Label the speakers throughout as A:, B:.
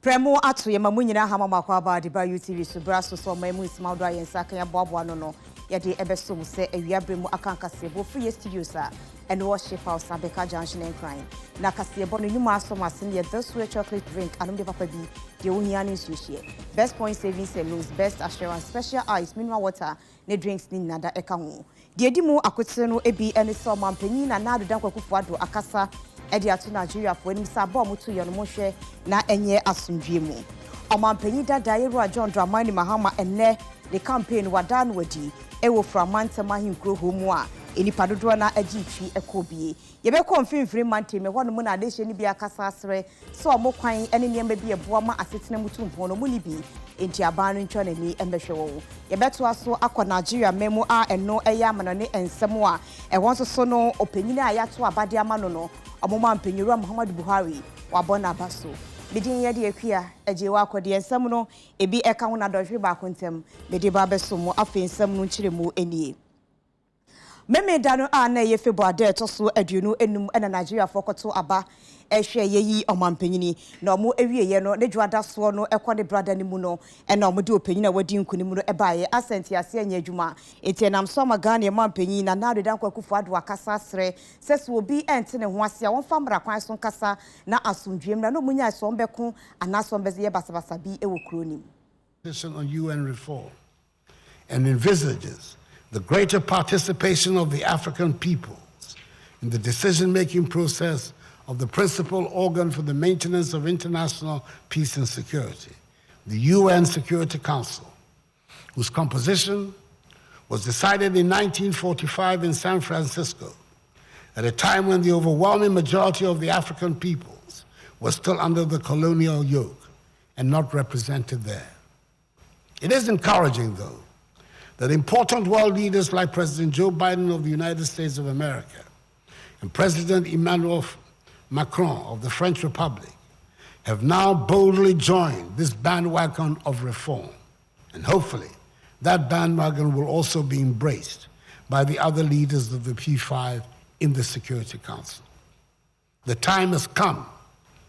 A: Premo atu ye mamunyina hama makwa ba de ba UTV so braso so mamu isma do ayen saka ya boabo no ye de ebeso mu se awiabremu akankase bo free studios a and worship house Abeka Junction and Crime na kase bo no nyuma aso masen ye this way chocolate drink anum de papa bi de ohia ne nsuhie best point savings and loans best assurance special ice mineral water ne drinks ni nada eka ho de di mu akote no ebi ene so mampanyi na na adodan kwakufu ado akasa edi atu Nigeria fo enim sa ba omutu ye no mo hwe na enye asundwie mu omampanyi dada Yeru John Dramani Mahama enne the campaign wadan wadi ewo from mantama hinkro homu a enipa dodo na agitwi ekobie ye be konfimfiri mante me hono mu na adehye ni bia kasa asre so omo kwan ene niam bi eboa ma asetena mutumpo no mu ni bi enti abanu ntwa na ni embehwe wo ye beto aso akọ Nigeria memo a eno eya amano ne ensem a ehon so no opanyina ayato abade amano no omoma mpanyiru Muhammadu Buhari wabona baso bidin ye de akua ajewa akode ensem no ebi eka ho na dohwe ba kontem bede ba beso mo afi ensem no nkire mu enie meme dano a na ye February de to so aduonu enum na Nigeria fokoto aba ehwe yeyi omampanyini na omo ewieye no ne dwada so no ekode brother ni mu no na omo de opanyina wadi nkunimu no ebaye asenti ase anya adwuma etenam so magane omampanyini na na adodan kwakufu ado akasa asre sesu obi ente ne ho ase a won famra kwan so kasa na asundwem na no munya so mbeko anaso mbeze ye basabasa bi ewo kronim
B: on UN reform and envisages the greater participation of the African peoples in the decision-making process of the principal organ for the maintenance of international peace and security, the UN Security Council, whose composition was decided in 1945 in San Francisco, at a time when the overwhelming majority of the African peoples were still under the colonial yoke and not represented there. It is encouraging, though, that important world leaders like President Joe Biden of the United States of America and President Emmanuel Macron of the French Republic have now boldly joined this bandwagon of reform. And hopefully, that bandwagon will also be embraced by the other leaders of the P5 in the Security Council. The time has come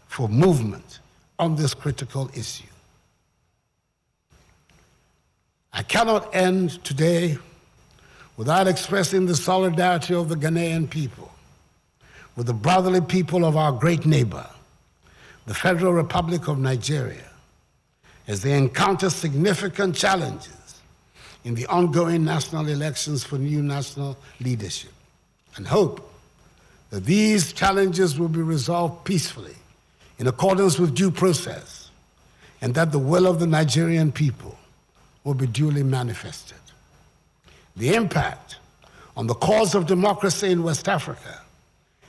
B: for movement on this critical issue. I cannot end today without expressing the solidarity of the Ghanaian people with the brotherly people of our great neighbor, the Federal Republic of Nigeria, as they encounter significant challenges in the ongoing national elections for new national leadership, and hope that these challenges will be resolved peacefully in accordance with due process, and that the will of the Nigerian people will be duly manifested. The impact on the cause of democracy in West Africa,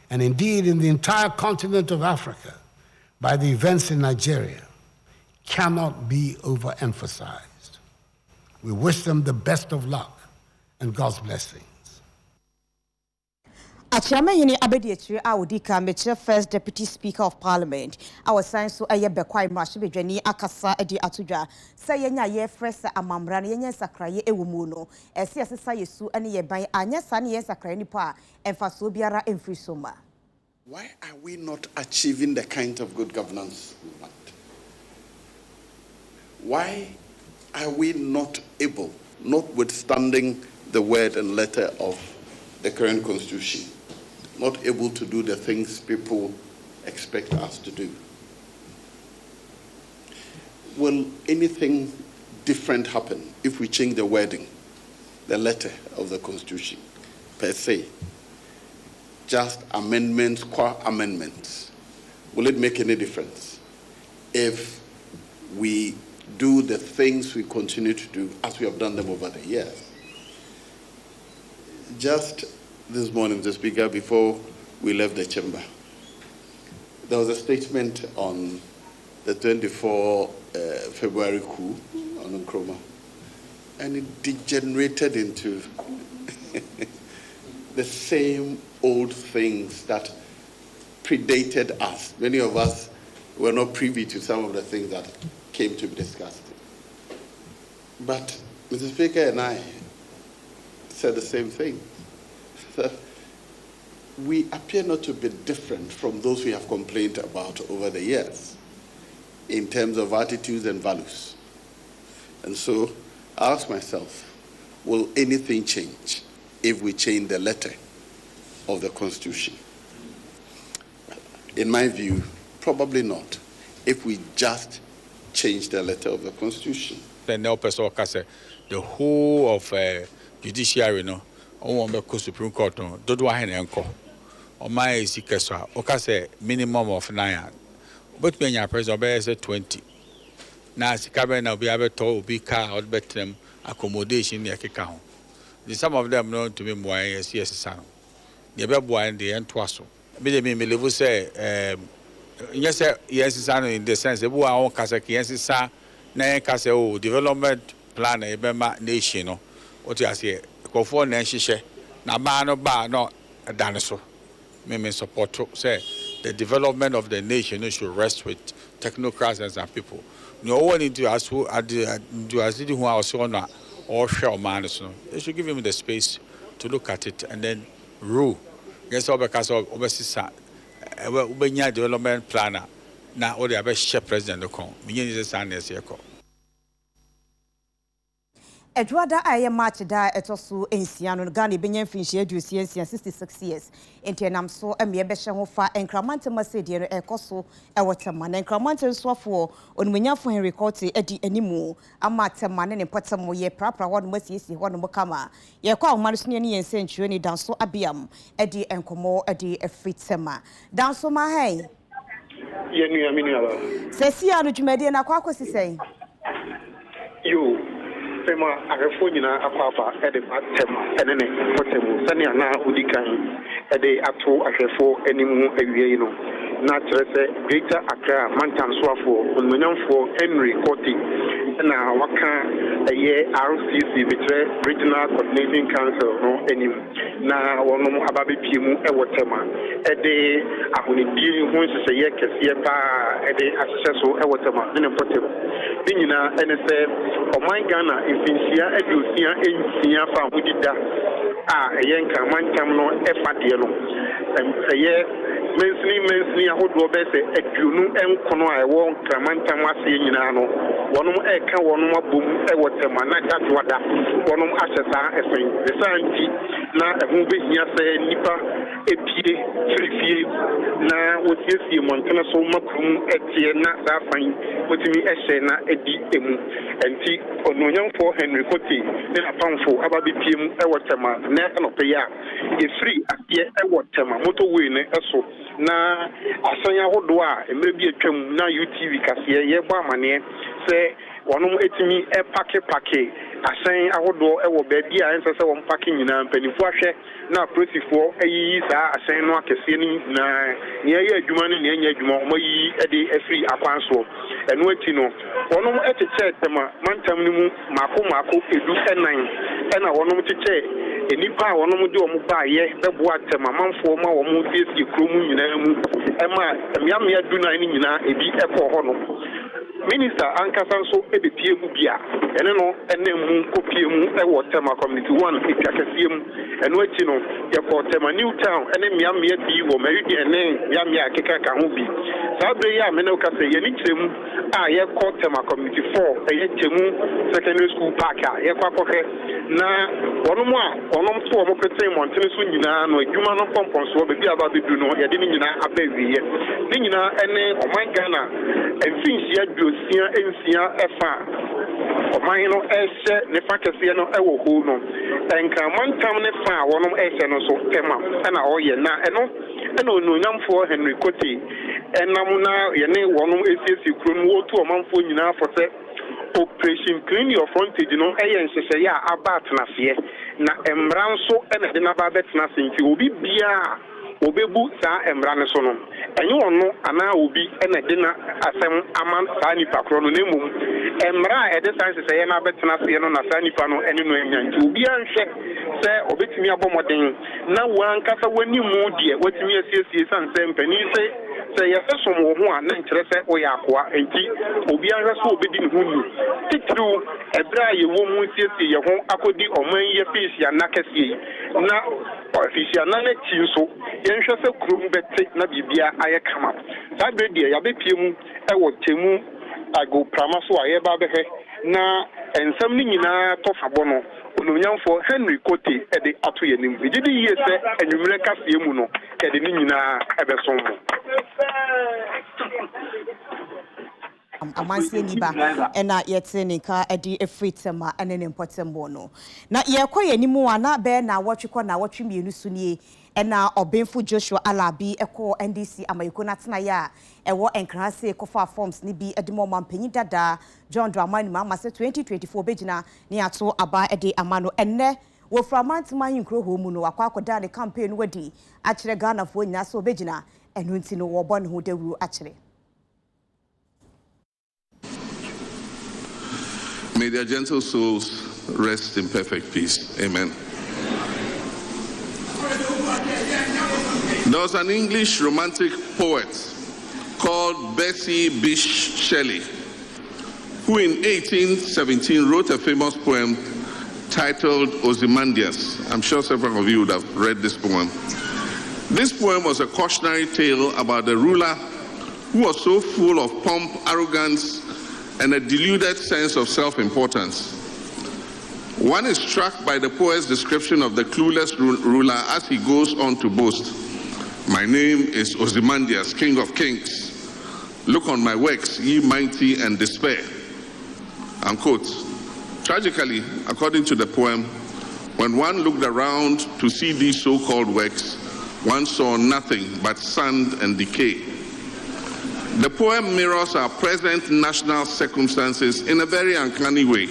B: and indeed in the entire continent of Africa, by the events in Nigeria cannot be overemphasized. We wish them the best of luck and God's blessings.
A: Achama yini abedi etri awudika meche first deputy speaker of parliament our sign so aye bekwai mrashi bedwani akasa edi atudwa say yenya ye fresh amamra na yenya sakraye ewumu no ese asesa yesu ane ye ban anya sa ne ye sakraye nipo a emfa so biara emfri soma.
C: Why are we not achieving the kind of good governance we want? Why are we not able, notwithstanding the word and letter of the current constitution, not able to do the things people expect us to do? Will anything different happen if we change the wording, the letter of the constitution, per se? Just amendments, qua amendments. Will it make any difference if we do the things we continue to do as we have done them over the years? Just this morning, the Speaker, before we left the chamber, there was a statement on the 24 February coup on Nkrumah, and it degenerated into the same old things that predated us. Many of us were not privy to some of the things that came to be discussed. But Mr. Speaker and I said the same thing. That we appear not to be different from those we have complained about over the years. in terms of attitudes and values. And so I ask myself, will anything change if we change the letter of the Constitution? In my view, probably not, if we just change the letter of the Constitution.
D: The whole of judiciary, no, on the Supreme Court, no, don't want any encore. On my Sikasa, Okase, minimum of 9. But when your president is 20. Now, Sikaben will be able to be car or better accommodation near Kikao. Some of them know to me more as yes, son. The Bebo and the Entwasso. Bidemi Milivu say, yes, son, in the sense that we are on Kasaki, yes, sir, Nay Caseo development plan a Bema nation. What you say, go for Nancy, Namano bar, not a dinosaur. May support say the development of the nation should rest with technocrats and some people. No one into us who are who are so or share manage. They should give him the space to look at it and then rule. Yes, all because of overseas development planner. Now, all the best share president of Kong. Meaning the son is here.
A: Edwada aye match da etoso ensia no Ghana benyan finhye adusi ensia 66 years entenam so eme be hye ho fa enkramante masedi no ekoso ewotema na enkramante nsofo onumunyafo Henry Court edi animu amatema ne potemo ye prapra wonu masiesi wonu mokama ye kwa omanu ne ne yensenchuo ni danso abiam edi enkomo edi efitema danso ma hey
E: ye nua minua
A: sesi anu dwumade na kwa akosisei
E: yo Fema Arafona Apapa at the Matem and then Potemo, Sanya na Udikan, at the Ato Arafo, any more Aviano, not Greater Accra, Mantan Swafo, Munam for Henry Cotti, and now Waka a year RCC, Regional Coordinating Council, no any now one Ababi Pimu, Ewatema, at the Ahuni dealing who is a year, at the Accessor Ewatema, then a Potemo. Binina, and say, oh my Ghana. Infinisia edusia ensia fa hudida a yenka mantam no efadie no eye mensni ahodo be se aduonu enkono a ewo kramantam ase nyina no wonom eka wonom abom ewotema na datwada wonom ahyesa efen resanti na ehu behia se nipa epie firifie na wotiesie montene so makrum etie na safan wotimi ehye na edi emu enti ononyamfo Henry Cotti na pamfo ababi piem ewotema na enopeya e free atie ewotema motorway ne eso na asanya hodo a emre bi atwam na UTV kase ye bo amane se wonom etimi pake asan ahodo ewo baabi a ense se won pake nyina mpanifo ahwe na prosifo ayi saa asan no akese ni na ne ayi adwuma ne anya adwuma omayi ede afri akwanso eno ati no wonom eteche tema mantam ni mu mako edu enan ena wonom teche enipa wonom de omo baaye bebo atema manfo ma womo tiesie kromu nyina mu ema miamia duna ni nyina ebi ekọ ho no Minister Ankasanso ebepie mu bia ene no ene mu kopie mu ewo tema community 1 epiakasiem eno achi no yeko tema New Town ene miamia bi wo meridi ene miamia keka ka ho bi sabre ya me no ka se ye ni kyeremu a yeko tema community 4 eye kyemu secondary school park a yeko akoke na wonom a wonom to wo pete montene so nyina no adwuma no pomponso be bia ba bedu no ye de ni nyina abawiye ni nyina ene oman Ghana emfinhia sia ensia efa oman no ehye ne fakese no ewo ho no enka mantam ne fa wonom ehye no so tema na oye na eno ononyamfo Henry Cotti enam na ye ne wonom esiesi kuro no otu omanfo nyina fose operation clean your frontage no eye nhyehyɛ ya abat na fie na emranso ene de na ba betna sinti obi bia obebu saa emra ne so no enye wono ana obi ene de na asem aman saa nipa kro no nemum emra ede san se ye na betena se no na saa nipa no ene no enya nti obi anhwe se obetimi abomoden na wan kasa wani mu de watimi asiesie san se mpani se sɛ yɛsɛ som wɔ ho a na nkyerɛ sɛ woyɛ akoa enti obiara sɛ obɛdi ne ho ni titiriw ɛberɛ a yɛwɔ mu siesie yɛ ho akɔdi ɔman yi afisiana kɛseɛ yi na afisiana no akyi nso yɛnhwɛ sɛ kurom bɛte na biribia ayɛ kama saa berɛ deɛ yɛabɛpie mu ɛwɔ kyɛmu agoprama so a yɛba bɛhwɛ na ensam ni nyinaa tɔfabɔ no ononyamfo Henry Kote ɛde ato yɛ nim gye di yie sɛ anwummerɛ kaseɛ mu no yɛde ne nyinaa ɛbɛsom mo
A: amansie niba ɛna yɛte ne ka ɛde efritema ɛne ne mpɔtembo no na yɛkɔ yɛ nimu ana bɛ na wɔtwekɔ na wɔtwe mienu so nie ɛna ɔbenfo Joshua Alabi ɛkɔ NDC amayiko na tena ya ɛwɔ enkrase kofa forms ni bi ɛde mo mampanyi dada John Dramani ma se 2024 begina ne ato aba ɛde amano ɛnɛ wofra mantuma yinkro ho mu no akwakoda ne campaign wadi akyerɛ Ghana fo nyina so begina ɛno nti no wɔbɔ ne ho dawuru akyerɛ.
F: May their gentle souls rest in perfect peace. Amen. There was an English romantic poet called Bessie Bysshe Shelley, who in 1817 wrote a famous poem titled Ozymandias. I'm sure several of you would have read this poem. This poem was a cautionary tale about a ruler who was so full of pomp, arrogance, and a deluded sense of self-importance. One is struck by the poet's description of the clueless ruler as he goes on to boast, "My name is Ozymandias, King of Kings. Look on my works, ye mighty, and despair." Unquote. Tragically, according to the poem, when one looked around to see these so-called works, one saw nothing but sand and decay. The poem mirrors our present national circumstances in a very uncanny way.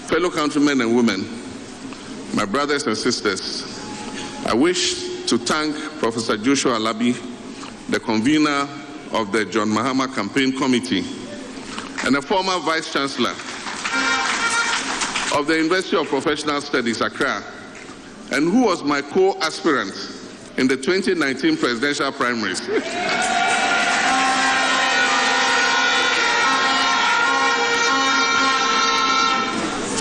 F: Fellow countrymen and women, my brothers and sisters, I wish to thank Professor Joshua Alabi, the convener of the John Mahama Campaign Committee, and a former Vice Chancellor of the University of Professional Studies, Accra, and who was my co-aspirant in the 2019 presidential primaries.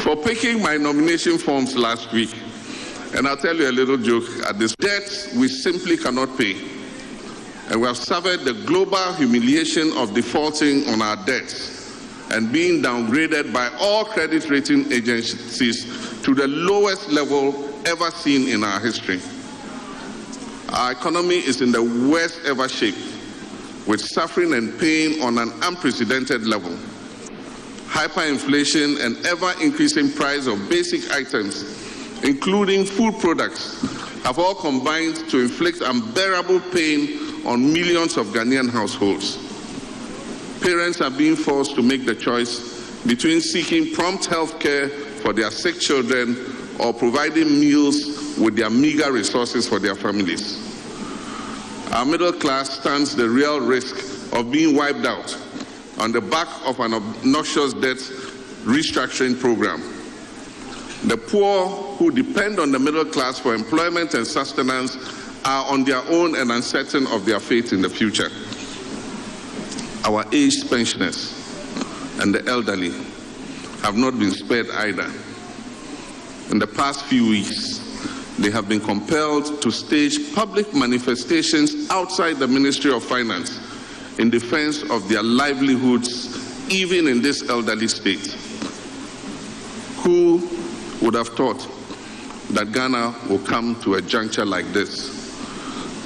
F: For picking my nomination forms last week. And I'll tell you a little joke at this. Debts we simply cannot pay. And we have suffered the global humiliation of defaulting on our debts and being downgraded by all credit rating agencies to the lowest level ever seen in our history. Our economy is in the worst ever shape, with suffering and pain on an unprecedented level. Hyperinflation and ever-increasing price of basic items, including food products, have all combined to inflict unbearable pain on millions of Ghanaian households. Parents are being forced to make the choice between seeking prompt health care for their sick children or providing meals with their meager resources for their families. Our middle class stands the real risk of being wiped out on the back of an obnoxious debt restructuring program. The poor who depend on the middle class for employment and sustenance are on their own and uncertain of their fate in the future. Our aged pensioners and the elderly have not been spared either. In the past few weeks, they have been compelled to stage public manifestations outside the Ministry of Finance in defense of their livelihoods, even in this elderly state. Who would have thought that Ghana will come to a juncture like this,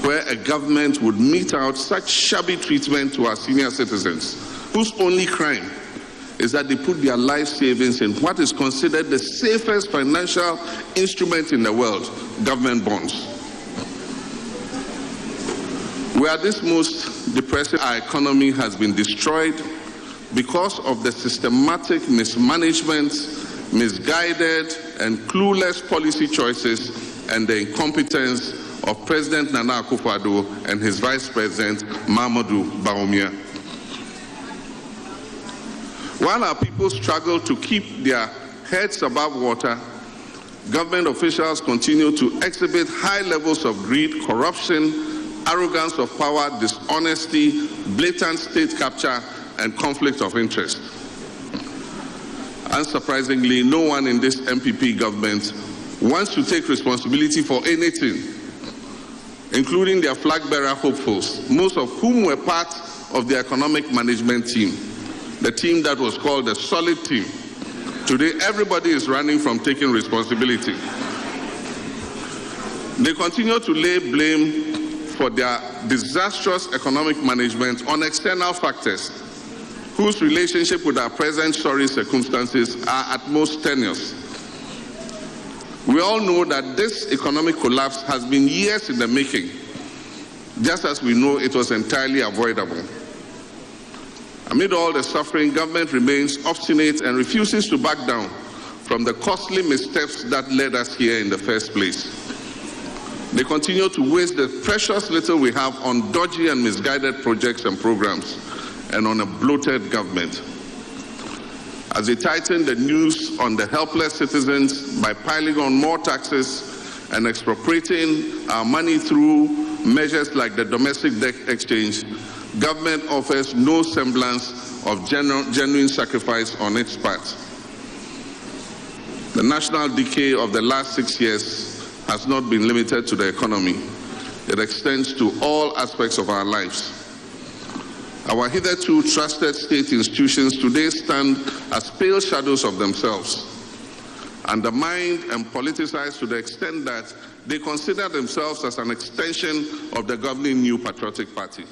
F: where a government would mete out such shabby treatment to our senior citizens, whose only crime is that they put their life savings in what is considered the safest financial instrument in the world, government bonds. We are this most depressing. Our economy has been destroyed because of the systematic mismanagement, misguided and clueless policy choices and the incompetence of President Nana Akufo-Addo and his Vice President Mahamudu Bawumia. While our people struggle to keep their heads above water, government officials continue to exhibit high levels of greed, corruption, arrogance of power, dishonesty, blatant state capture, and conflict of interest. Unsurprisingly, no one in this MPP government wants to take responsibility for anything, including their flag bearer hopefuls, most of whom were part of the economic management team, the team that was called the solid team. Today, everybody is running from taking responsibility. They continue to lay blame for their disastrous economic management on external factors, whose relationship with our present sorry circumstances are at most tenuous. We all know that this economic collapse has been years in the making, just as we know it was entirely avoidable. Amid all the suffering, government remains obstinate and refuses to back down from the costly missteps that led us here in the first place. They continue to waste the precious little we have on dodgy and misguided projects and programs, and on a bloated government. As they tighten the noose on the helpless citizens by piling on more taxes and expropriating our money through measures like the domestic debt exchange, government offers no semblance of genuine sacrifice on its part. The national decay of the last 6 years has not been limited to the economy. It extends to all aspects of our lives. Our hitherto trusted state institutions today stand as pale shadows of themselves, undermined and politicized to the extent that they consider themselves as an extension of the governing New Patriotic Party.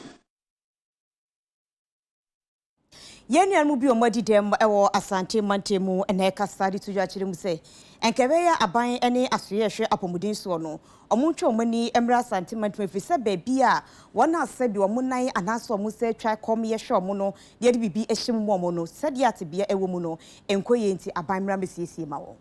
A: Yeni almubi omadi dem ewo asante mantemu ene kasadi tuju achire mu se enkebeya aban ene asoyehwe apomudin so no omuntwe omani emra asante mantemu efise baabi a wona asabi omunan anaso omu se twa kom yehwe omu no de bibi ehyem mu omu no sede atebia ewo mu no enkoye nti aban mra mesiesie ma wo.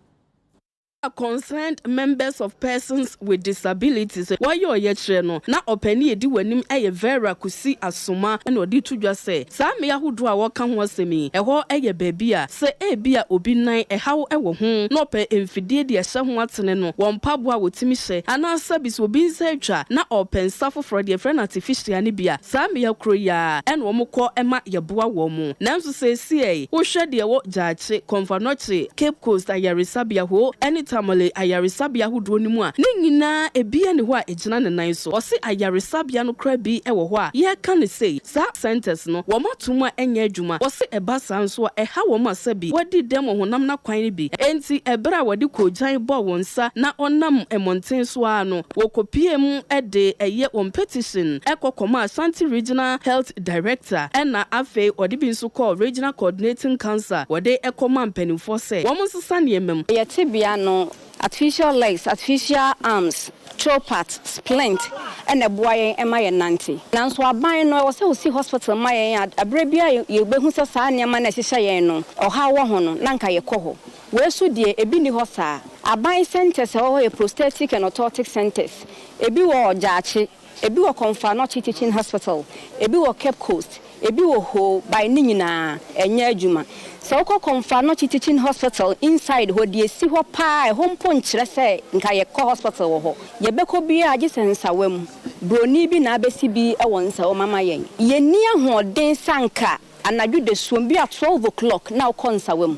G: Concerned members of persons with disabilities why you are no na openi edi wanim eye vera kusi asoma na odi tudwa se sa me yahodo a woka ho asemi eho eye baabi a se ebia obi nan ehawo ewo ho na ope emfidie de ehye ho atene no wompaboa wotimi hye ana sabis obi nsa atwa na open safo for the friend artificial ne bia sa me yakro ya en wo mokọ ema yeboa wo mu nanso se sie wo hwe de wo jaache konfanoche Cape Coast ayaresabia ho anytime Tamale ayaresabia hudo ni mu a ne nyina ebia ne ho a egina ne nan so ose ayaresabia no kra bi ewo ho a ye ka ne sei sa centers no wo matom a enya adwuma ose eba sanso a eha wo masabi wadi dem honam na kwan ne bi enti ebra wadi kojan bo wonsa na onam emonten so a no wo kopiem ede eye on petition ekokoma Ashanti Regional Health Director ena afi odi bi nso call Regional Coordinating Council wade ekoma mpanimfo se wo monsesa ne emem
H: yete bia no artificial legs, artificial arms, chopat, splint, and a boy and my nanty. Now, so I buy no, I was see hospital my abrebia, you be who says, I am no, or how one, Nanka ye coho. Where should ye a bini hosa? I buy centers or a prosthetic and orthotic centers. A be or jachi, a be or Confanochi teaching hospital, a be or Cape Coast, a be or ho by Nina, and Yajuma. So ko Confanochi teaching hospital inside where ye see what pie home punch say nka ye ko hospital ho ye beko bia agisensa wam broni bi na abesi bi e wonsa o mama yen ye ni ahoden sanka anadwo de suom bi at 12 o'clock na konsa wam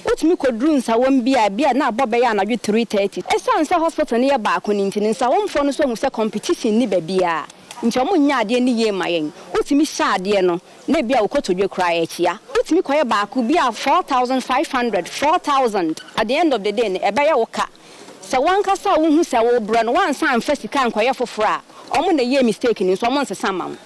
H: utimi kodru nsa wam bia na abobe ya anadwo 3:30 esansa hospital ne ye ba ko ni ntini nsa wam fo no so hu se competition ni ba bia nchomo nya ade ni ye mayen utimi sha ade no na bia ukotodwe kra ya chia utimi koye ba ku bia 4,500 4,000 at the end of the day ne ebeye woka se wanka sa wo hu se wo bro no wan san fa sika nkoye fofora omo na ye mistake ni so omo nsesa mam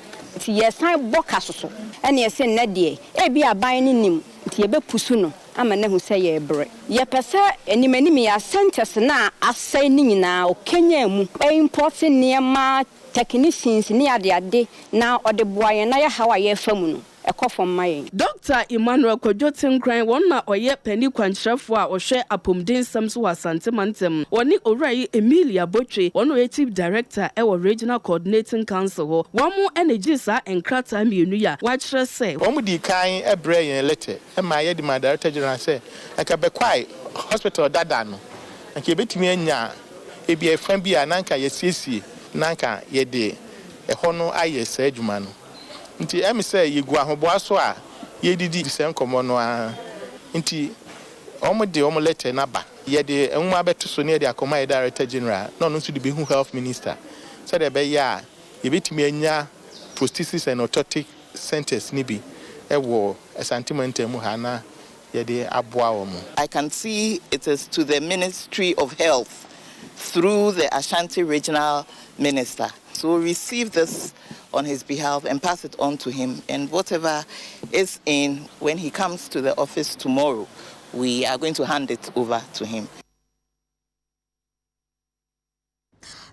H: ti yesan boka soso ene yesen na de e bia ban ni nim ti ye be pusu no ama na hu se ye bre ye pese enimani ya centers na asai ni nyina o Kenya mu e importing niema technicians ni ade na ode boaye na ya hawa ye famu no ekofom mayen
G: Dr. Emmanuel Kojotin Kran won na oye pani kwankyerefo a ohwe apomden samso wa Asante Mantem woni Orai Emilia Botwe won o chief director e wo Regional Coordinating Council ho womu energy sa enkrata mienu ya wa kyerɛ sɛ
I: womu di kan ebre yen letter e ma ye di ma director general sɛ aka be kwai hospital dada no aka betimi anya e bia fan bia nanka ye siesie nanka ye de ɛhɔ no ayɛ saa adwuma no nti ɛmi sɛ yɛgu ahoboa so a yɛdidi sɛ nkɔmmɔ no a nti ɔmo de ɔmo letter naba yɛde nwoma bɛto so ne yɛde akɔma yɛ director general na ɔno nso de bɛhu health minister sɛdeɛ ɛbɛyɛ a yɛbɛtumi anya prosthesis and orthotic centers ni bi ɛwɔ Asante mu ha na yɛde aboa wɔn.
J: I can see it is to the Ministry of Health through the Ashanti Regional Minister. So we'll receive this on his behalf and pass it on to him. And whatever is in, when he comes to the office tomorrow, we are going to hand it over to him.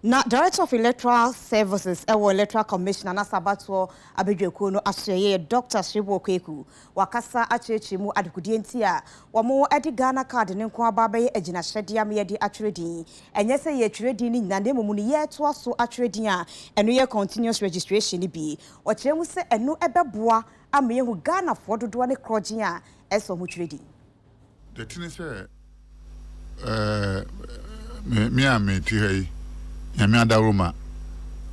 A: Now, Director of Electoral Services, Electoral Commissioner, Nasabato Abedwekuno, Asweye, Dr. Shibo Kweku, Wakasa Achechimu Adukudientia, Wamo Edi Ghana card in Kwababe, Ejina Shedia Medi Atredi, and yes, a trading in Nandemo Munia to us so Atredia, and we are continuous registration be, or Chemuse and no Ebeboa, a me who Ghana for to do any crojia, as so much ready.
K: The thing is, me and me, Tihei. Yamia Daruma,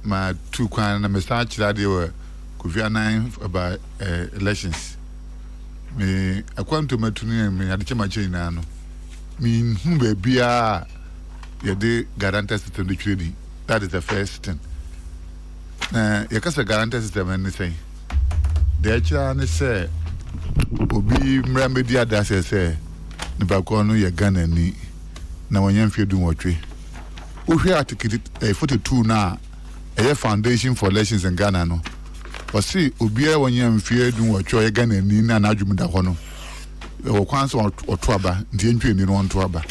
K: my two kind of message that they were Kuviana about elections. Me, I come to my tuning, me, I did my chain. Mean, whom be a de guarantee system the trading. That is the first thing. You can say guarantee system anything. The actual say, Obi Mramedia does say, Nibakono, your gun and knee. Now, when you're doing what we. We are to get a 42 now, a foundation for elections in Ghana. No, but see, Ubia when you am fear doing what you're Ghana and Nina and Ajumida Hono, or Quans or Twaba, the entry in one Twaba.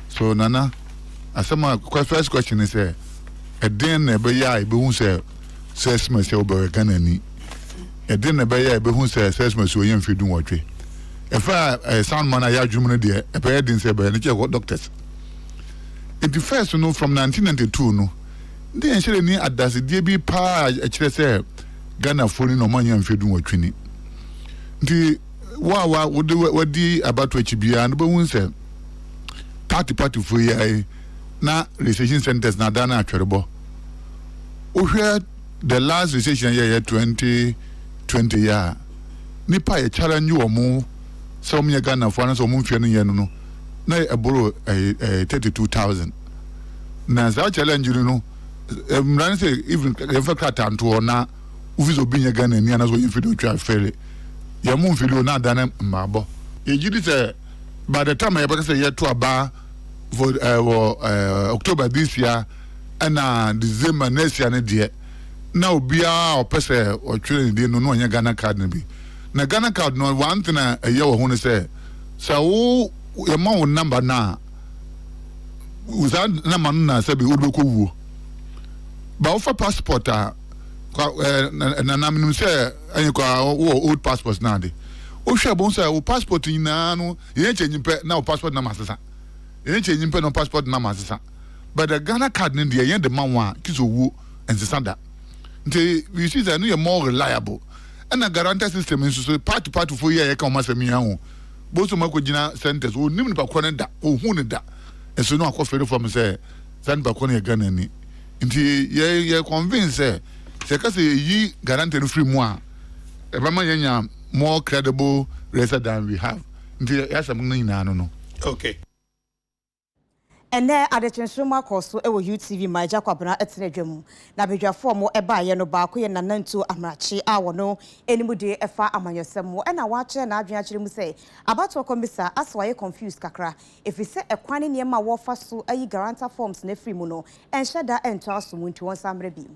K: So, Nana, as some first question is a dinner by ya, Boon says myself by Ghana. A dinner by ya, Boon says myself, you am doing what we. If I sound man, I have Jumana dear, a pair didn't say by any doctors. It first to know from 1992 no. They actually need at das DB pa say Ghana phone no money and feeding what training. The wa would do what the about which be and but one say party for ya na reception centers na dana atwerebo. O hear the last reception year 2020 year. Nipa e challenge you omo some ya Ghana for so mo fie no ye no. Na a borrow 32,000. Na za challenge no mran say even if cut and to na ufizo binya Ghana ni anazo infido twa fere ya mu infido na dana mabo e gidi say by the time I say year to aba for October this year and December next year na na obia opese o twere ndi no nya Ghana card na bi na Ghana card no one thing a year wo hu say so your mom number na without number na sabi udoko wu ba offer passport na say anyikwa old passport na de o hwe bon say o passport ina no ye change pe na o passport na masesa ye change pe no passport na masesa but the Ghana card ne de ye de manwa kizo wu ensesa nti we see that no you more reliable and a guarantee system in so part for ye kan ma sami ho boso makogina centers o nim nipa kone da o hu ne da eso no akofere from say san ba kone Ghana ni nti ye convince say ka say yi guarantee no free mu a e ba ma yenya more credible research than we have nti ya sam no no
I: okay.
A: And there at the Transformer course, so UTV, my Jacobna at Nedjum. Nabija form a buy no barco and Nanto Amrachi, our no, any day a far among yourself. And I watch and I actually say about to commissar, as why you confused Kakra. If we say a quantity near my warfare, so a guarantor forms ne free mono, and share that and toss to one some rebeam.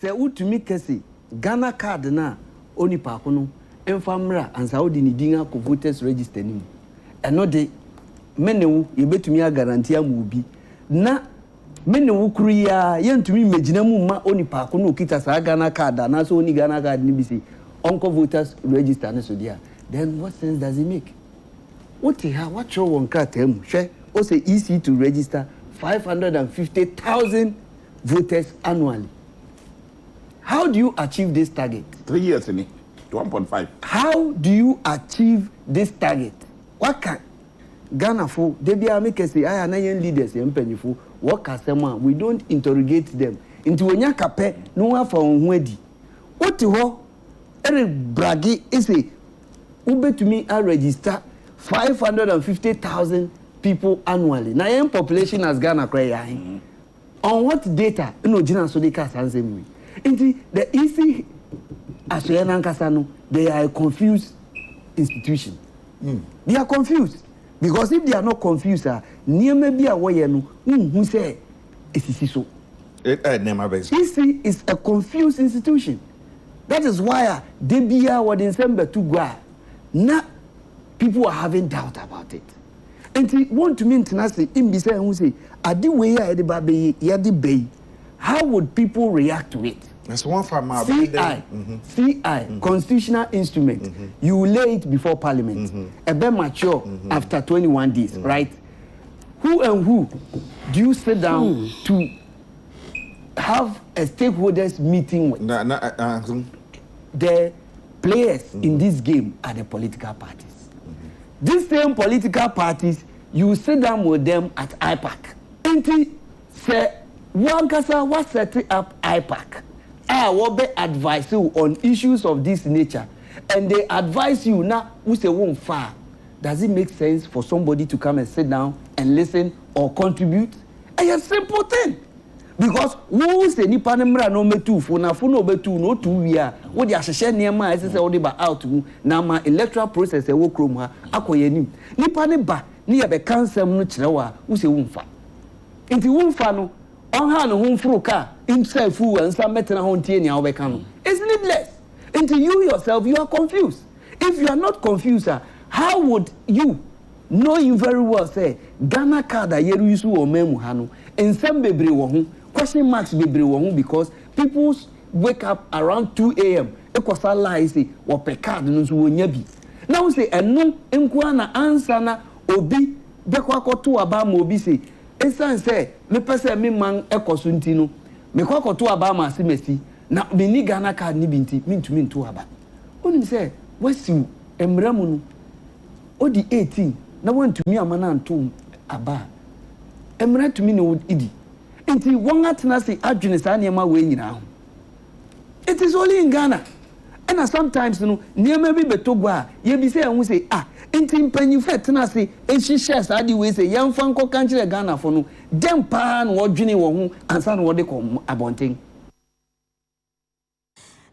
L: Say, would to me, Cassie, Ghana card na, only Pacono, and Famra, and Saudi Nidinga co voters register him. And no day. Menu yebetumi garantia mu bi na menu kuria yentumi megina mu ma onipa ko no kita sa Ghana card na so oni Ghana card ni bi say onko voters register na so dia then what sense does it make what show one card tem hwe o say EC to register 550,000 voters annually. How do you achieve this target?
M: 3 years in it to 1.5.
L: How do you achieve this target? What can Ghana for they be make say I na yen leaders yen penifo work asema we don't interrogate them Into wonya kape no afa ho adi. Wote ho ere bragi ese ubetumi a register 550,000 people annually. Now your population has Ghana cry. On what data? No Gina so they cast answer me. Into the easy as they are a confused institution. They are confused. Because if they are not confused, near maybe a way who say it's so. EC is a confused institution. That is why they be what in December to go. Now people are having doubt about it. And they want to mean tenacity in be say who say adi way the baby yadi bay. How would people react to it?
N: That's one for my
L: CI, constitutional instrument. You lay it before Parliament. A bit mature after 21 days, right? Who and who do you sit down to have a stakeholders meeting with? The players in this game are the political parties. These same political parties, you sit down with them at IPAC. Until say one kasa was setting up IPAC. I will be advise you on issues of this nature, and they advise you now. Who say won't far? Does it make sense for somebody to come and sit down and listen or contribute? A simple thing, because who say ni panemra no me two for na for no be two no 2 year. What the asese niema I say odi ba out mu na ma electoral process e wo krom ha akoye nim. Ni pane ba ni ya be kansem no kire wa who say won't far. Inti won't far no. On hand home fruka himself who and some metal home obekano. It's needless. Until you yourself you are confused. If you are not confused, how would you knowing very well say Ghana card yeru yusu o memu hanu and some bebre wo question marks bebre wo because people wake up around 2 a.m. ekosa lie say wo pe card no so wonya bi. Now say eno enko na answer na obi bekwa koto aba ma obi say esan say me pese me man ekoso ntino me kwakoto aba ma asemesi na me ni Ghana card ni binti mintumi nto aba onim say wasi emramu no odi 18 na wantumi amana nto aba emra tumi no idi enti won atena say adwene sa niema we nyina ho. It is only in Ghana. And sometimes no niema bi betogwa a ye bi say hu say enti mpanyi fetena say echi shares adi we say yamfa nko kanchire Ghana for no dem pa no odwene wo ho ansa no wode kom abonten.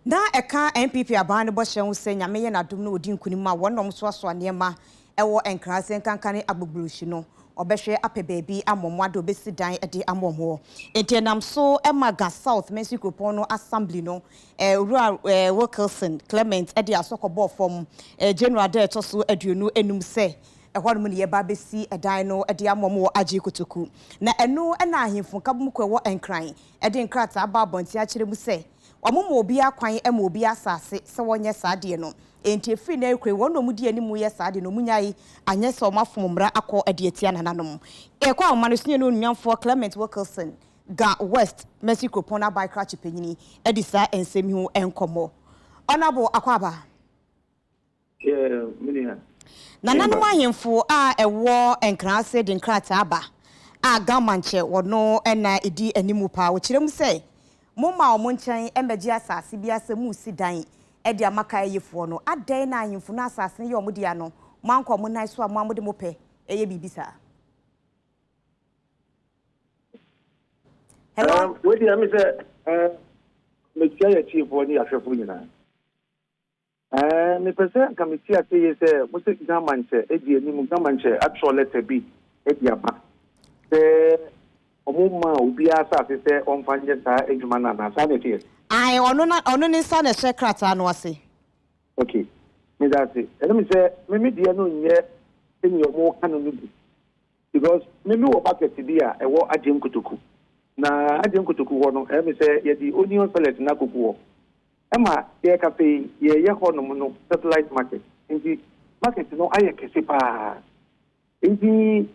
A: Na eka MPP aban ne bo hye hu say nyame ye na dum no odi nkunima wonom so aso niema ewo enkrasen kankane agbogburushi no obehwe ape baabi amomwado besi dan ede amomho entenam so emaga South Mexico no assembly no Wilkerson Clement ede asokobo form general director so aduonu enum se ehonum ne yeba besi edan no ede amomho agi kotoku na eno na ahemfo kabumko ewo enkran ede nkrata aba bonti a kire mu se omomo obi akwan ema obi asase se wonye saade no enti efi na ekwe wono mu di animu ye saade no munyai anye se omafomra akọ adeatia nananom ekwa omanusunye no nwanfo Clement Wilkerson ga West Mexico pona by crash penyini edisa ensemi hu enkomo onabo akwaba
E: minia
A: nananom ahemfo a ewo enkrase de nkrata aba a gamanche wono ena edi animu pa wo kirem se moma omonchan embeji asase bi asemu sidan edi amaka yefo no adan na ahemfo na asase ye omudia no manko mo nan so amamode mo pe eye bibisa. Hello.
E: We dey am say me tia ya chief oni afefo nyina. Me pese committee say say mo se gamanche edi animu gamanche actual letter B edi aba. Omuma obi asase se onfanye sa edwuma na sa ne tie.
A: Ai ono ni sa na shekrata no ase.
E: Okay. Me that say. Let me say me dia no nye enyi omo kanu no bi. Because me wo packet dia e wo agem kotoku. Na agem kotoku ho no me say ye di onion salad na koku ho. Ema ye cafe ye ho no satellite market. Inti market no aye kese pa. Inti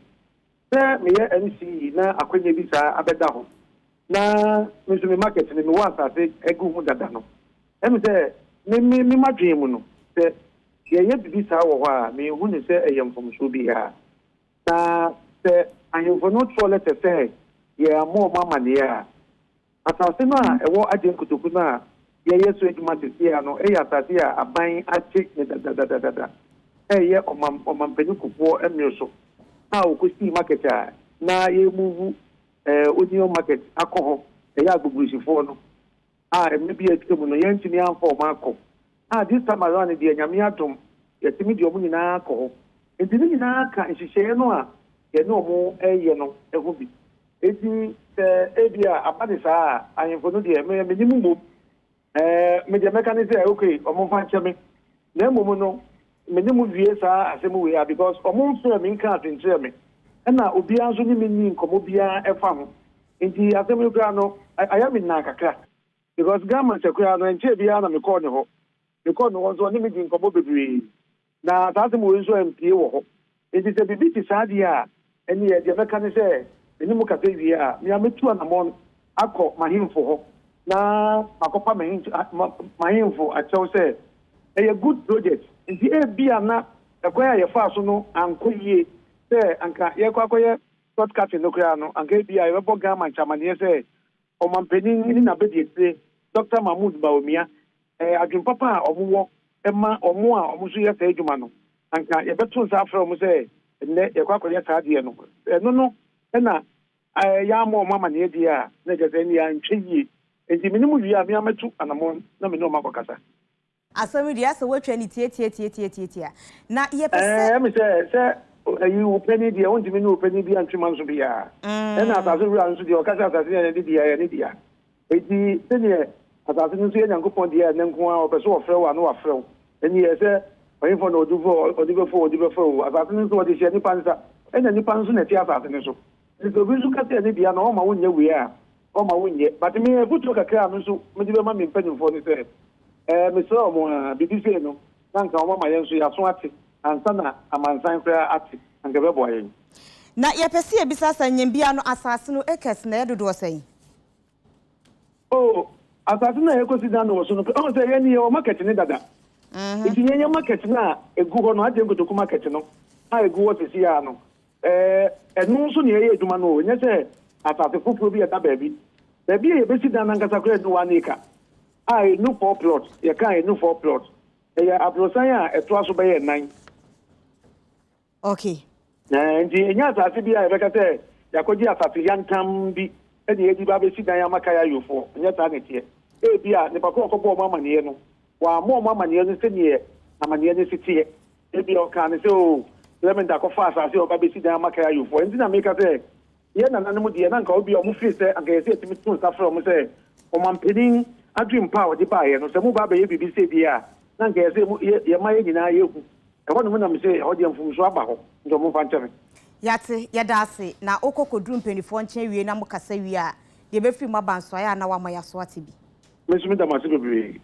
E: me ye MC na akwanye bi sa abeda ho na me so me market ni me wa asase egu hu dada no me say me madwen mu no say ye bi sa wo ho a me hu ni say eyem from so bi ha na say ayemfo no toilet say ye amo mama ne ya asase no a ɛwɔ agye nkotoku no a yɛyɛ so adwuma sesia no ɛyɛ asase a aban akye ne dadadadada ɛyɛ ɔmampani kufoɔ mmiri so a ɔkɔsii market a na yɛmuvu onion market akɔ hɔ ɛyɛ agbogborusifoɔ no a ɛmɛ bi atwa mu no yɛntumi amfa ɔma akɔ a this time around deɛ nyame adom yɛtumi deɛ ɔmo nyinaa akɔ hɔ nti ne nyinaa ka nhyehyɛeɛ no a yɛne ɔmo ɛyɛ no ɛho bi eti ebi a abade saa ahemfo no deɛ menim mmom medeɛ mɛka ne sɛ okay ɔmo mfa nkyɛ me na mmom no menim wie saa asɛm wei a because ɔmo mfrɛ me nka atenkyerɛ me ɛna obiara nso ne me ni nkɔmmɔ biara ɛfa ho nti asɛm no koraa no ayɛ me nna kakra because government koraa no nkyɛ biara na mekɔɔ ne hɔ nso ɔne me di nkɔmmɔ bebree na saa asɛm wei nso ampie wɔ hɔ nti sɛ biribi te saa deɛ a ɛne yɛ deɛ mɛka ne sɛ menim kasa wie a mea mɛtu anammɔn akɔ mahemfo hɔ na makɔpa mahemfo akyɛw sɛ ɛyɛ good project nti ebia na ɛkwan a yɛfaa so no ankɔ yie sɛ anka yɛkɔ akɔyɛ shortcutting no koraa no anka ebia yɛbɛbɔ gama nkyamaneɛ sɛ ɔmampanin ne nabɛdietire Dr. Mahmoud Bawumia adwempapa a ɔmowɔ ɛma ɔmo a ɔmo so yɛ saa adwuma no anka yɛbɛto nsa afrɛ ɔmo sɛ nnɛ yɛkɔ akɔyɛ saa deɛ no ɛno no ɛna yɛama ɔmo amaneɛ deɛ a na ɛkyɛ sɛ ne yɛantwɛ yie nti menim wie a mea mɛto anammɔn na mene ɔmo akɔkasa
A: asɛm deɛ asɛ woatwa ne tie na yɛpɛ sɛ
E: ɛme sɛ ayi wo pani deɛ wontumi ne wo pani bi antwema nso biaa ɛna asase wura nso deɛ ɔka sɛ asase yɛ ne deɛ yɛ ne deɛ enti sɛneɛ asase no nso yɛ nyankopɔn deɛ ɛnɛ nko a ɔpɛ sɛ wɔfrɛ wo a na wafrɛ wo ɛni yɛ sɛ ɔyimfo na ɔde bɛfo wo asase no nso wɔde hyɛ nipa nsa ɛna nipa nso na ɛte asase no so nti obi nso ka sɛ ne deɛ na ɔma wonyɛ wei a ɔma wonyɛ but me afotuo kakra no nso mede bɛma me mpanyimfoɔ no sɛ mesrɛ ɔmo a biribi sei no na nka ɔma ma yɛn nso yɛaso ate ansa na amansan koraa ate anka bɛboa yɛn
A: na yɛpɛ sɛ yɛbisa sɛ nyambia no asase no ɛkɛs na ɛdodoɔ sɛn
E: asase no a yɛkɔsi da no wɔ so no ɔho sɛ yɛne yɛwɔ market ne dada nti yɛnyɛ market no a ɛgu hɔ no agye nkotoku market no a ɛgu hɔ sisi a no ɛno nso ne yɛyɛ adwuma no ɛnyɛ sɛ asase foforɔ bi yɛda baabi a yɛbɛsi da no ankasa koraa ɛnu 1 acre a ɛnu 4 plot yɛka ɛnu 4 plot ɛyɛ aborɔsan a ɛtoa so bɛyɛ 9
A: okay
E: nti ɛnyɛ asase bi a yɛbɛka sɛ yɛakɔgye asase yantam bi ɛne yɛdi ba bɛsi dan amaka yɛ ayofoɔ ɛnyɛ saa ne teɛ ebi a nipa ko ɔkɔbɔ ɔmo amaneɛ no wɔamɔ ɔmo amaneɛ no sɛneɛ amaneɛ no si teɛ ebi a ɔka ne sɛ o lɛmɛnti akɔfa asase a ɔba bɛsi dan amaka yɛ ayofoɔ nti na meka sɛ yɛ nananom deɛ na nka obi a ɔmo firi sɛ anka yɛsɛ yɛtumi to nsa frɛ ɔmo sɛ ɔmampanin adwempa a ɔde baeɛ no sɛ mo ba bɛyɛ biribi sɛ bi a na nka yɛsɛ yɛma yɛ nyinaa yɛhu ɛhɔ nom nam sɛ ɛhɔ deɛ mfomso aba hɔ nti ɔmo mfa nkyɛ me
A: yate yɛda ase na okɔkɔduru mpanifoɔ nkyɛn wie na mo kasa wie a yɛbɛfiri mu abansoaeɛ a na wama yɛaso ate bi
E: mesu me damase bebree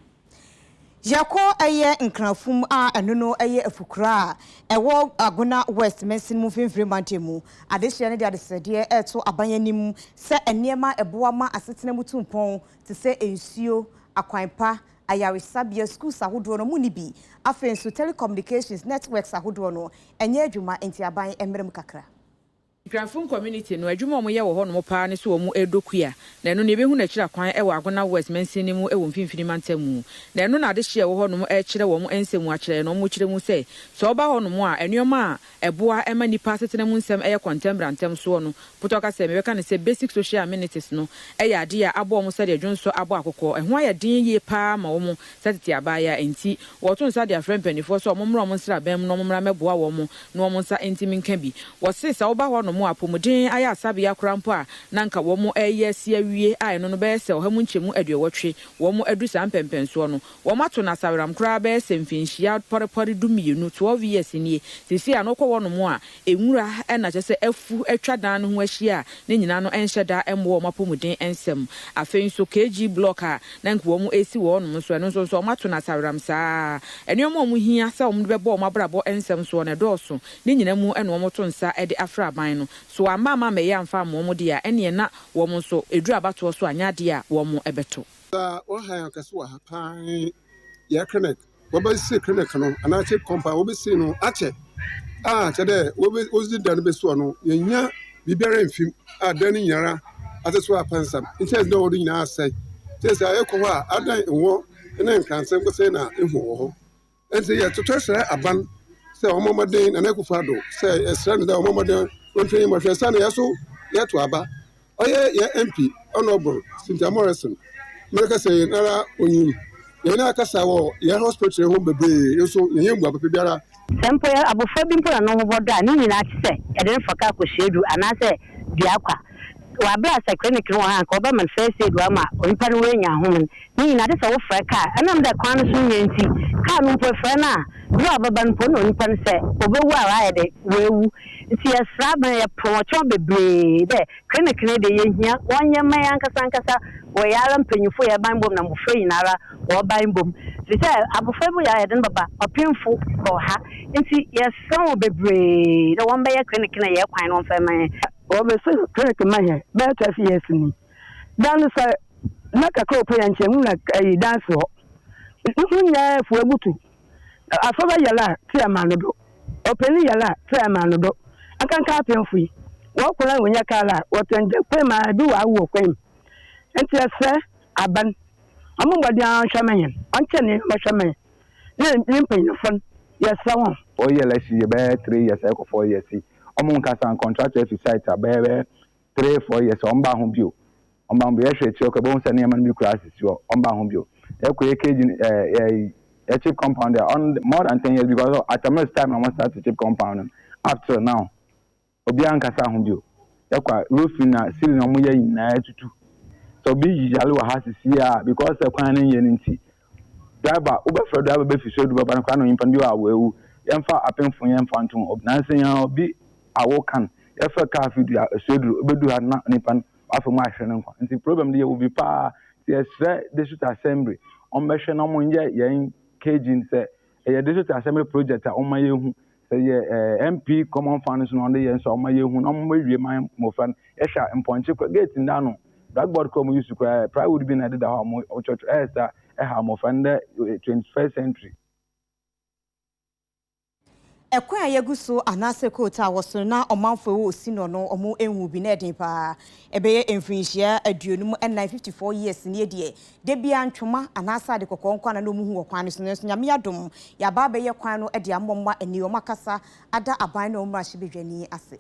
A: yɛkɔ ɛyɛ nkrafum a ɛno no ɛyɛ afukura a ɛwɔ agona west mensin mu mfimfiri mantam mu adehyɛ ne de adesɛdeɛ ɛto abanyanim sɛ nneɛma ɛboa ma asetena mu tumpɔn te sɛ nsuo akwanpa ayaresabea schools ahodoɔ no mu ni bi afei nso telecommunications networks ahodoɔ no ɛnyɛ adwuma enti aban mmerem kakra
N: Grafun community no adwuma omo ye wo ho no paa ne so omo edokua na eno ne behu na kira kwan e wo agona west mensin ni mu e wo mfimfini mantamu na eno na de hye wo ho no e kire wo mo ensemu a kire no mo kire mu se so oba ho no mo a enuoma a eboa ema nipa setena mu nsem e contemporary ntem so no putoka se mebeka ne se basic social amenities no e ya de a abo mo se de dwonso abo akokɔ e ho aye din ye paa ma wo mo setete abaya enti wo to nsa de afrem panifo so omo mra mo nsra bam no mra meboa wo mo no mo nsa entimi nka bi wo se sa oba ho no mo apomuden aya asabe akrampo a nanka wo mo eye sia wie a eno no be se o ha mu nchemu aduowotwe wo mo adu sa mpempenso no wo mato na saweram kra be se mfinhia porepore dumienu 12 years nie sisi a no kɔ wo no mo a enwura e na kyese afu atwa dan no ho ahia ne nyina no enhyeda emwo wo mapomuden ensem afei nso kg block a nanka wo mo esi wo no so eno nso wo mato na saweram saa eno mo mo hia sa wo mo be bo mo abrabo ensem so ne dɔɔso ne nyina mu eno wo mo to nsa e de afra aban no so amama me ya mfa mo dia ene na wo mo so eduru abato so anya dia wo mo ebeto
O: wo ha yakase wa pan ya clinic wo ba si clinic no ana che compound wo be si no ache che de wo be ozi dan be so no yenya bibiara mfim a dan nyara atɛso apansam nkyɛn dɛ wɔde nyinaa asɛe kyerɛ sɛ ayɛkɔ hɔ a adan nwɔ ne nkransɛm kɔsɛ na ehu wɔ hɔ ɛnti yɛtotɔ srɛ aban sɛ ɔmɔmɔden na n'akufo ado sɛ ɛsrɛ no dɛ ɔmɔmɔden wɔntwɛn mɔhwɛ sɛ na yɛso yɛto aba ɔyɛ yɛ MP honorable Cynthia Morrison mɛka sɛ nara onyim yɛn akasa wɔ yɛn hospital ho bebree nso yɛn mbu abɛpɛ biara
P: sempo abofra bi mpo na no ho bodo a ne nyina kyɛ yɛde mfaka akɔhyedu anaasɛ duakwa wabra sɛ clinic no ha ka ɔbɛma first aid wa ma onipa no wenya ho ne nyina de sɛ wo frɛ ka ɛnam dɛ kwan no so nyɛ nti ka no mpo frɛ na do ababa no mpo na onipa no sɛ obewu a ayɛ de wewu nti yɛsra ba yɛ promotion bebree dɛ clinic no de yɛhia wɔnyɛ ma yankasa wɔyɛ ara mpanyimfo yɛ ban bom na mofrɛ nyinara wɔban bom sɛ abofra bu yɛ de baba ɔpemfo kɔ ha nti yɛsra wɔ bebree dɛ wɔn bɛyɛ clinic na yɛ kwan no mfɛma
Q: obese clinic mahe better years ni dan say na kakra opo ya nche mu na dance ho nya fu ebutu afoba yala ti amanodo openi yala ti amanodo akanka apemfu yi wo kula wonya kala wo tende kwe ma bi wa wo kwem enti ese aban amugbadi an hwamenyen onche ne hwamenyen ne mpanyefon yesa won o yela shi be 3 years e ko 4 years Among Cassan contractor to site a baby 3-4 years on Bahumbio. On Bambia, Chocobon, and Yaman classes, on Bahumbio. A cheap compounder on more than 10 years because at the most time I must start to cheap compound. After now, Obianca Sahumbio. Equa roofing a ceiling on Muya in Natu. So be Jalua has to see because the planning unity. Driver, Uber for driver, Biffy showed Babanacano in Pandua will Yamfa append for Yam Phantom of Nancy be. Awokan efa ka afidu asedu obedu ha na nipan afọ ma ahwe nko nti problem dey will be pa the district assembly on mehwe na mo nye yen kagin say e district assembly project a on ma yehu say MP common funds no on dey so on ma yehu na mo wie man mo fan e hwa imponche gate nda no blackboard come use prior would be na dey da ha mo church esa e ha mo fan the 21st century
A: Ekwa yeguso anase kota woso na omanfo wo osino no omo enwu bi na edin pa ebeye emfinhia aduonum and 54 years ne de de bia ntwoma anasa de kokonkwa na no mu hu okwan so nso nyame adom ya ba beye kwan no de amomma eni omakasa ada aban na omra hye ase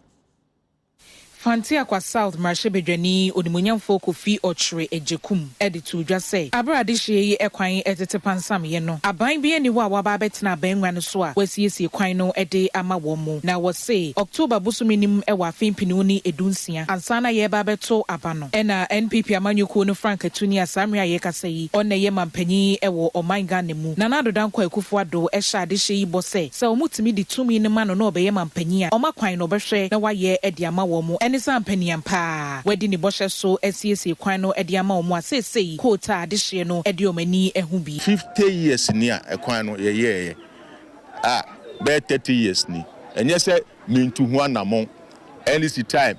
N: Fantia kwa South Marshebedwani onimunyamfo Kofi Ochre ejekum editu dwa say abrade hye ekwan etete pansam ye no aban bi ani wa ba betina banwa no so a wasiesie kwan no ede ama wo mu na wo say October busuminim e wa fimpinu ni edunsia ansana ye ba beto abano ena NPP amanyuko no Frank Atuni asamria ye kasayi onne ye mampanyi e wo omanga ne mu na nadodan kwa ekufuado e hya de hye bo say se omutimi di tumi ne ma no na obeye mampanyi a omakwan no behwe na waye ede ama wo mu Nissan Peniampa, where Dini Bosha so SCSA Quano Ediama Mwase, Kota, Dishino, Ediomani, Ehubi.
I: 50 years near a Quano, ye. Bear 30 years ni. And yes, mean to one among any time,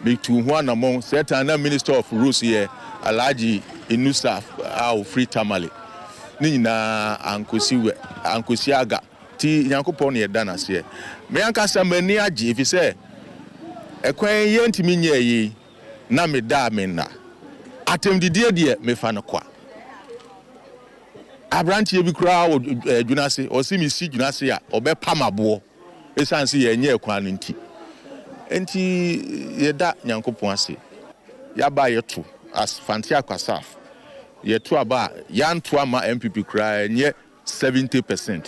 I: be to one among certain Minister of Rules here, Alaji Inusa, our free tamale. Nina, Ankusiaga, T. Yankopon, ye danas here. Meanka Samaniaji, if you say, ekwan yentimi nye yi na me da me na atemdidie de me fa no kwa abrantie bi kura dwunase o si mi si dwunase a obepam abo esanse ye nye ekwan no enti ye da nyankopon ase ya ba ye to as fantia kwasaf ye to aba ya nto ama MPP kura nye 70%.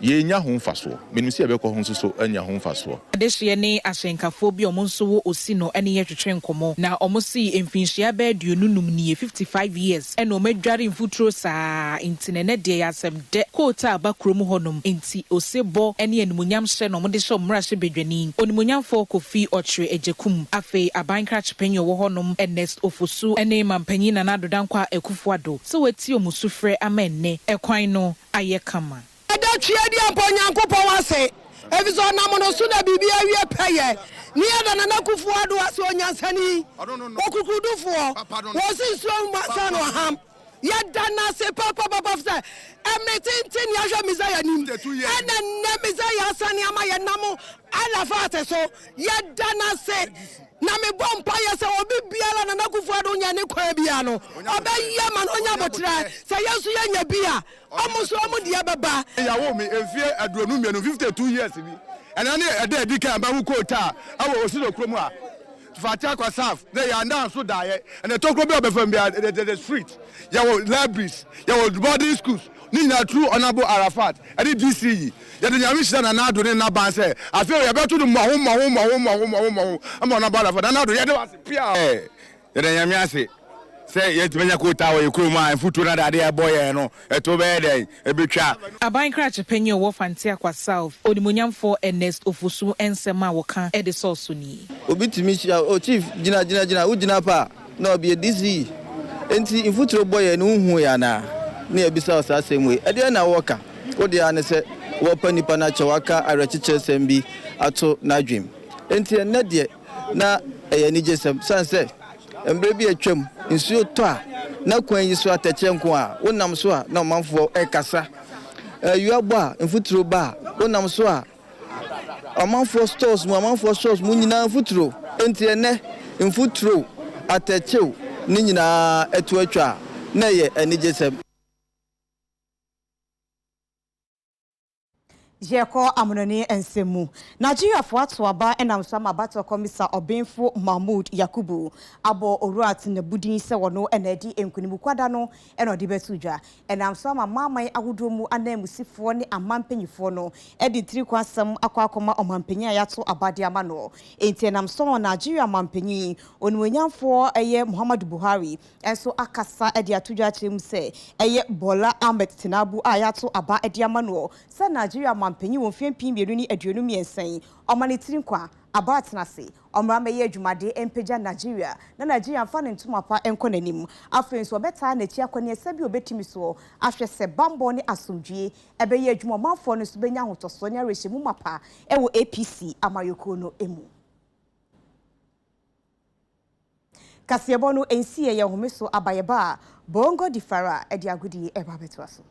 I: Ye nya ho mfaso menim se ebekọ ho nso anya ho mfaso
N: adehye ne ahyenkafo bi omonso wo osino ene ye twetwe nkomo na omosi emfinhia ba aduonunum nie 55 years ene omedware mfuturo saa intinene de yasem de kota abakrom honum enti osebo ene animunyam hye no mode hye omrahye bedwani onimunyamfo Kofi Ochre ejekum afi abankrach penyo wo honum Ernest Ofosu ene mampanyi na nadodankwa ekufuado so wati omusufre amenne ekwan no ayekama
R: Chiedi Amponyankopon wase eviso namono su na bibia wie peye ni ada na nakufuado wase onyansani okukudufo wosi so masano ham yada na se papa fse emetintin ya hwa mizaya nim ene ne mizaya asani ama ye namo ala fate so yada na se na me bompa ya se obi biala na nakufuado Ado nya ne kwa bia no obeya ma no nya botra say yesu ya nya bia omuso omudi ababa
S: yawo me efie aduonu mienu 52 years bi ena ne eda edi kan ba hu kota awo osiro krom a fatia kwa saf they are now so die and the talk about from the street yawo libraries yawo boarding schools ni na true honorable Arafat and the DCE ya de nyame shida na ado ne na ban say afio ya beto do mo am honorable Arafat na ado ya de was pia ya de nyame ase say yet menya kota wa yekuru ma futu na dade ya boy no eto be den e betwa
N: aban krache panyin wo fantia kwa south onimunyamfo Ernest Ofusu ensema wo kan e de source ni
T: obitimi chief jina ujina pa na obi DC enti infuturo boy no hu ya na ebisa osasemwe e de na woka wo de ane se wo panipa na chewaka arechiche sembi ato na dwem enti ene de na eyani jesem sanse embre bi atwam nsuo to a na kwan yi so atache nko a wonam so a na omanfo ekasa yuagbo a mfuturo ba wonam so a omanfo stores mu nyina mfuturo enti ene mfuturo atache ni nyina eto atwa na ye anijesem
A: Jeko amunoni ensemu. Nigeria for atuaba enam sama bato komisa Obenfo Mahmoud Yakubu abo oruat ne budin se wono enadi enkunimu kwada no eno de betudwa. Enam sama mamai ahudomu anemusifo ne amampanyifo no edi tiri kwasem akwakoma omampanya yato abade amano. Enti enam so Nigeria mampanyi onwanyamfo eye Muhammadu Buhari enso akasa edi atudwa chim se eye Bola Ahmed Tinubu ayato aba edi amano. Sa Nigeria mampanyi won fiempin bienu ni aduonu miensan omanitiri kwa abatenase omrama ye adwumade empeja Nigeria na Nigeria fa ne ntumapa enkonanim afenso beta na chi akwane esabi obetimi so ahwese bambo ne asomdwie ebe ye adwuma manfo no so benya hotoso ne arehemu mapa ewo APC amayoko no emu Kasiebo no ensie ye homeso abayeba bongo difara edi agudi eba betwaso